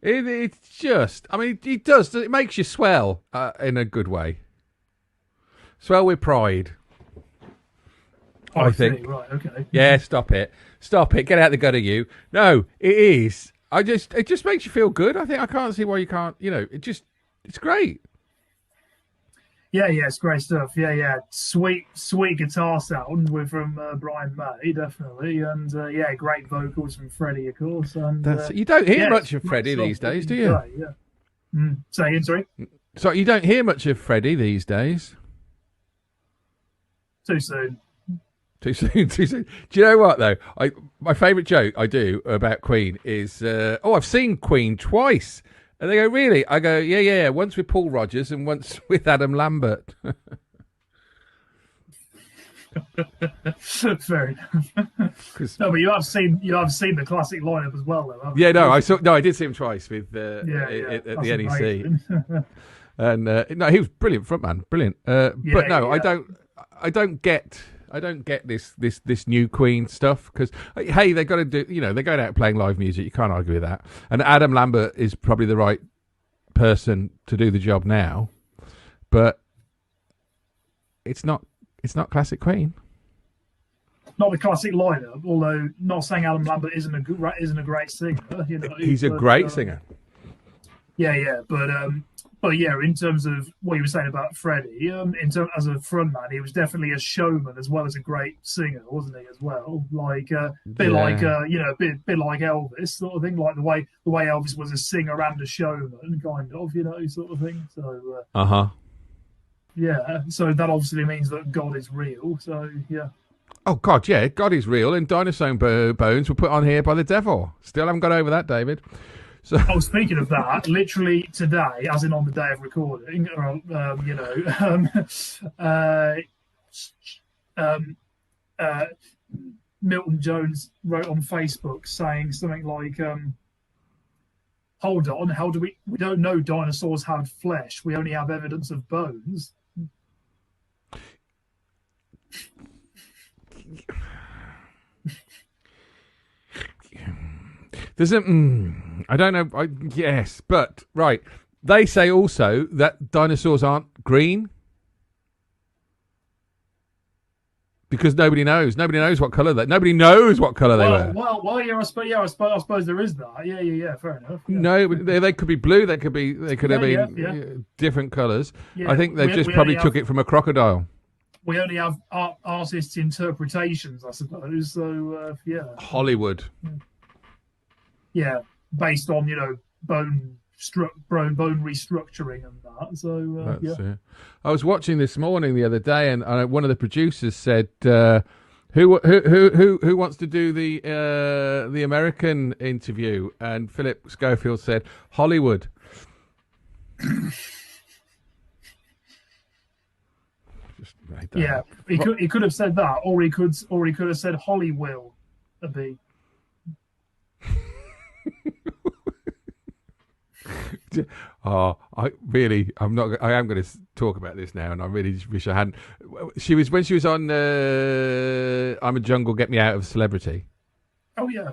It's just, I mean, it does. It makes you swell in a good way. Swell with pride. I think. Right, okay. Yeah, stop it. Stop it. Get out the gutter, you. No, it is. It just makes you feel good. I think I can't see why you can't, it's great. Yeah, it's great stuff. Yeah. Sweet guitar sound from Brian May, definitely. And great vocals from Freddie, of course. And you don't hear much of Freddie these days, do you? Great, yeah. Say again, sorry? So you don't hear much of Freddie these days? Too soon. Too soon. Do you know what, though? My favourite joke I do about Queen is, I've seen Queen twice. And they go, really? I go, yeah. Once with Paul Rodgers and once with Adam Lambert. Fair enough. No, but you have seen the classic lineup as well, though. Yeah, no, I did see him twice with at the NEC. And no, he was brilliant frontman, brilliant. But no, yeah. I don't get this new Queen stuff because hey, they got to do, they're going out playing live music. You can't argue with that. And Adam Lambert is probably the right person to do the job now, but it's not classic Queen. Not the classic lineup, although not saying Adam Lambert isn't a great singer. He's a great singer. Yeah, but yeah, in terms of what you were saying about Freddie, as a frontman, he was definitely a showman as well as a great singer, wasn't he? As well, like bit like Elvis sort of thing, like the way Elvis was a singer and a showman, kind of, sort of thing. So yeah, so that obviously means that God is real. So yeah. Oh God, yeah, God is real, and Dinosaur Bones were put on here by the devil. Still haven't got over that, David. So, speaking of that, literally today, as in on the day of recording, Milton Jones wrote on Facebook saying something like, "Hold on, how do we don't know dinosaurs had flesh? We only have evidence of bones." There's I don't know. Yes, but right. They say also that dinosaurs aren't green because nobody knows. Nobody knows what color they. Nobody knows what color they were. Well, yeah. I suppose there is that. Yeah. Fair enough. Yeah. No, but they could be blue. They could have been different colors. Yeah. I think they just probably took it from a crocodile. We only have artists' interpretations, I suppose. So yeah. Hollywood. Yeah, based on bone restructuring and that. So That's it. I was watching this morning the other day, and one of the producers said, "Who wants to do the American interview?" And Philip Schofield said, "Hollywood." Yeah, he could have said that, or he could have said Holly will be. I am going to talk about this now, and I really wish I hadn't. When she was on I'm a Jungle, Get Me Out of Celebrity. Oh yeah.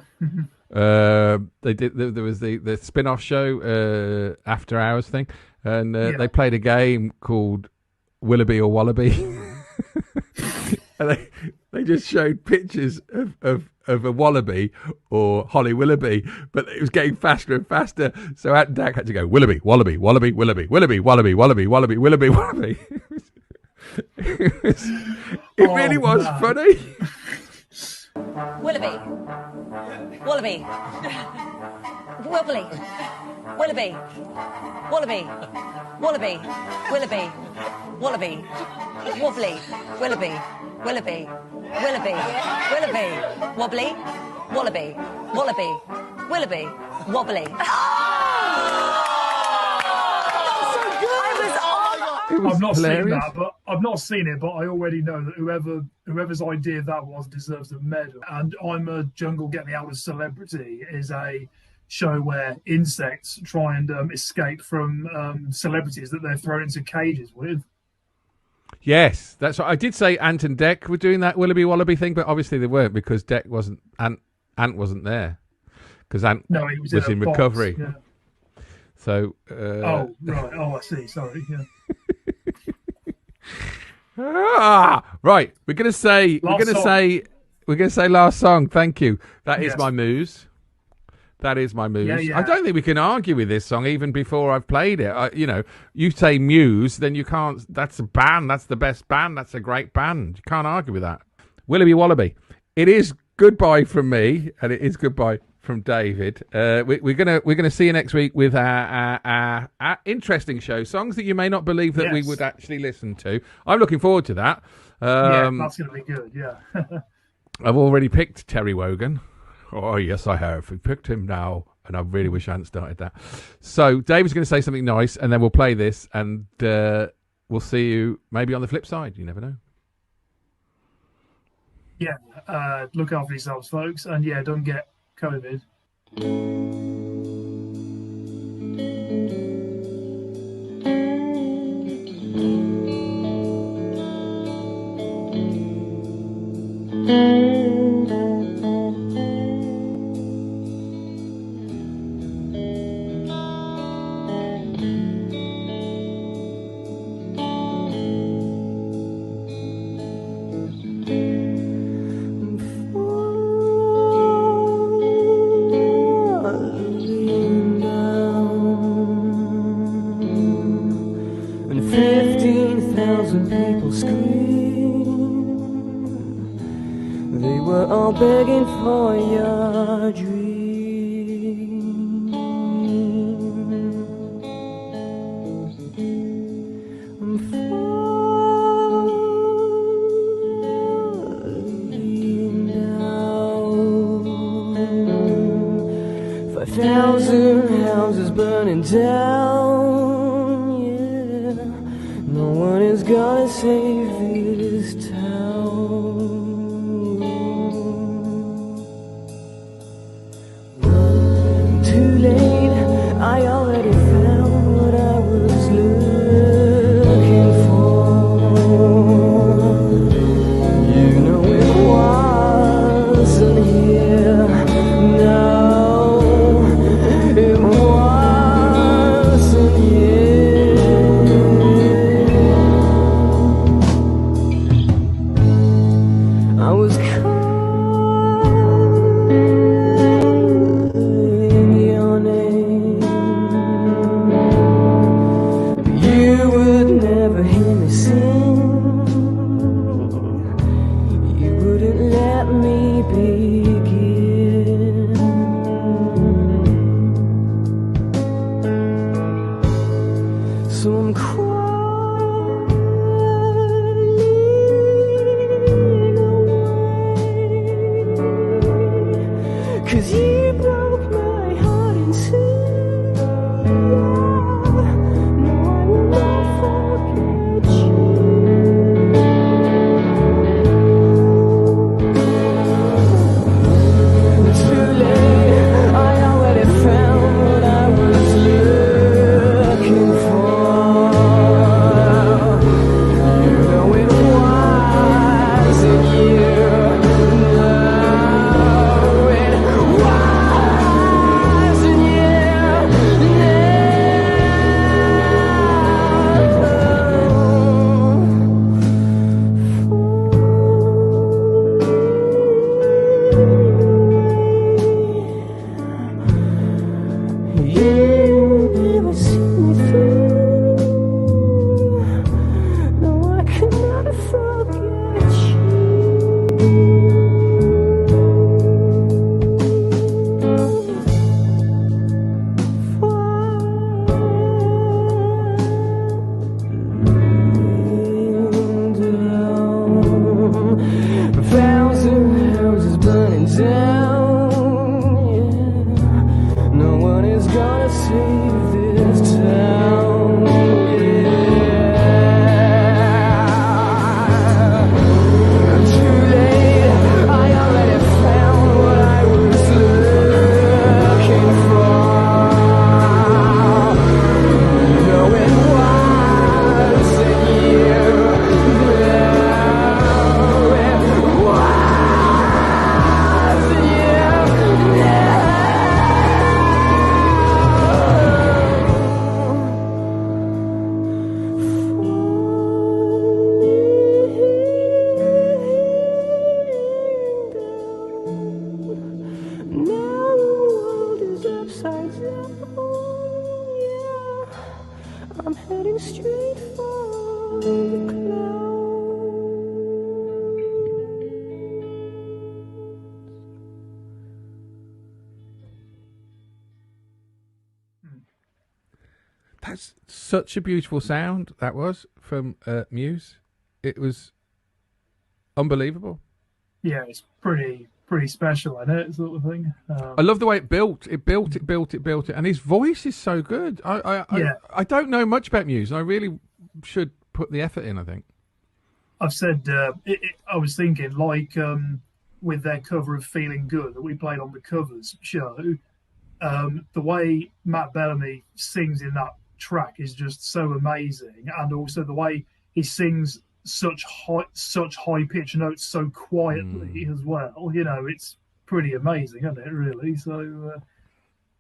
They did. There was the spin-off show, After Hours thing, and they played a game called Willoughby or Wallaby. And they just showed pictures of a wallaby or Holly Willoughby, but it was getting faster and faster. So Ant and Dak had to go Willoughby, Wallaby, Wallaby, Willoughby, Willoughby, Wallaby, Wallaby, Wallaby, Willoughby, Wallaby. It really was funny. Willoughby, Wallaby, Wobbly, Willoughby, Wallaby, Wallaby, Willoughby, Wallaby, Wobbly, Willoughby, Willoughby, Willoughby, Willoughby, Wobbly, Wallaby, Wallaby, Willoughby, Wobbly. I've not seen it, but I already know that whoever's idea that was deserves a medal. And I'm a Jungle, Get Me Out of Celebrity is a show where insects try and escape from celebrities that they're thrown into cages with. Yes, that's what I did say. Ant and Dec were doing that Willoughby Wallaby thing, but obviously they weren't because Dec wasn't. Ant wasn't there. because Ant No, he was was in, in a box, recovery. Yeah. So. Oh right. Oh, I see. Sorry. Yeah. Right. We're gonna say last song. Thank you. That is Yes. my muse. That is my muse. Yeah. I don't think we can argue with this song even before I've played it. You say Muse, then you can't. That's a band. That's the best band. That's a great band. You can't argue with that. Willoughby Wallaby. It is goodbye from me, and it is goodbye from David. We're gonna see you next week with our interesting show, songs that you may not believe that we would actually listen to. I'm looking forward to that. Yeah, that's gonna be good. Yeah. I've already picked Terry Wogan. Oh, yes, I have. We picked him now, and I really wish I hadn't started that. So David's going to say something nice, and then we'll play this, and we'll see you maybe on the flip side. You never know. Yeah. Look after yourselves, folks, and yeah, don't get COVID. 15,000 people scream. They were all begging for your dream. I'm falling down. 5,000 houses burning down. No one is gonna save this town. Too late, I already found what I was looking for. You know it wasn't here. No, it wasn't here. I was calling your name, but you would never hear me sing. You wouldn't let me begin. So I'm cause you broke my heart in two. No, I will not forget you. That's such a beautiful sound that was from Muse. It was unbelievable. Yeah, it's pretty special, isn't it? Sort of thing. I love the way it built. It built, and his voice is so good. I don't know much about Muse, and I really should put the effort in, I think. I've said, I was thinking, like, with their cover of Feeling Good that we played on the covers show, the way Matt Bellamy sings in that track is just so amazing. And also the way he sings such high pitch notes so quietly as well. You know, it's pretty amazing, isn't it, really? So,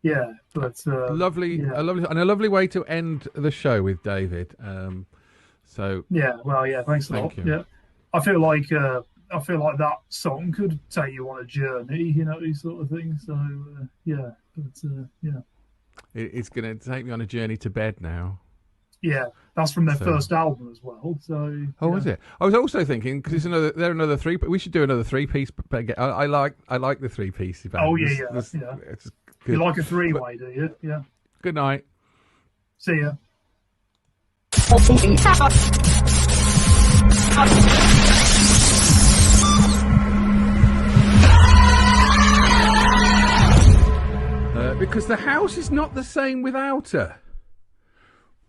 yeah. But lovely, a lovely way to end the show with David. So yeah, well, yeah, thanks a lot. you. Yeah, I feel like that song could take you on a journey, you know, sort of thing. So yeah, but yeah, it's going to take me on a journey to bed now. Yeah, that's from their first album as well. So is it? I was also thinking because they're another three. We should do another 3-piece. I like the 3-piece. Oh yeah. It's you like a 3-way, do you? Yeah. Good night. See ya. Because the house is not the same without her.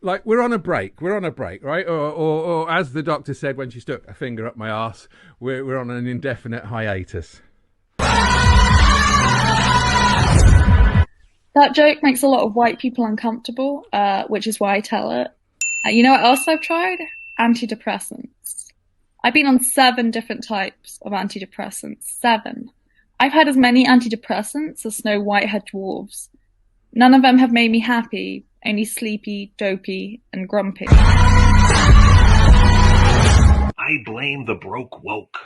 Like, we're on a break, right? Or as the doctor said when she stuck a finger up my arse, we're on an indefinite hiatus. That joke makes a lot of white people uncomfortable, which is why I tell it. You know what else I've tried? Antidepressants. I've been on 7 different types of antidepressants. 7. I've had as many antidepressants as Snow White had dwarves. None of them have made me happy, only sleepy, dopey, and grumpy. I blame the broke woke,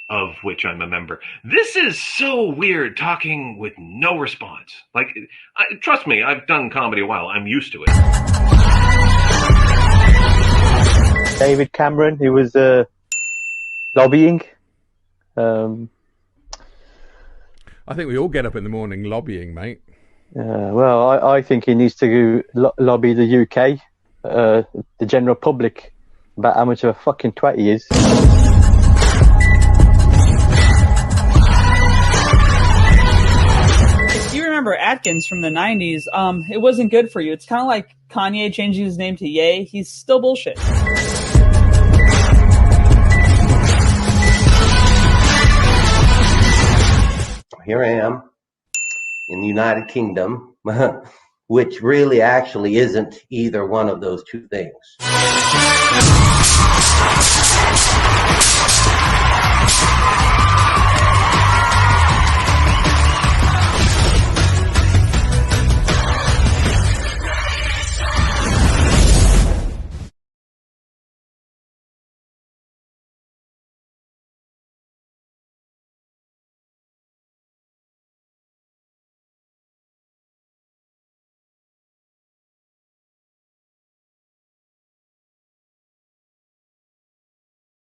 of which I'm a member. This is so weird, talking with no response. Like, trust me, I've done comedy a while. I'm used to it. David Cameron, who was lobbying. I think we all get up in the morning lobbying, mate. Well, I think he needs to lobby the UK, the general public, about how much of a fucking twat he is. If you remember Atkins from the 90s, it wasn't good for you. It's kind of like Kanye changing his name to Ye. He's still bullshit. Here I am in the United Kingdom, which really actually isn't either one of those two things.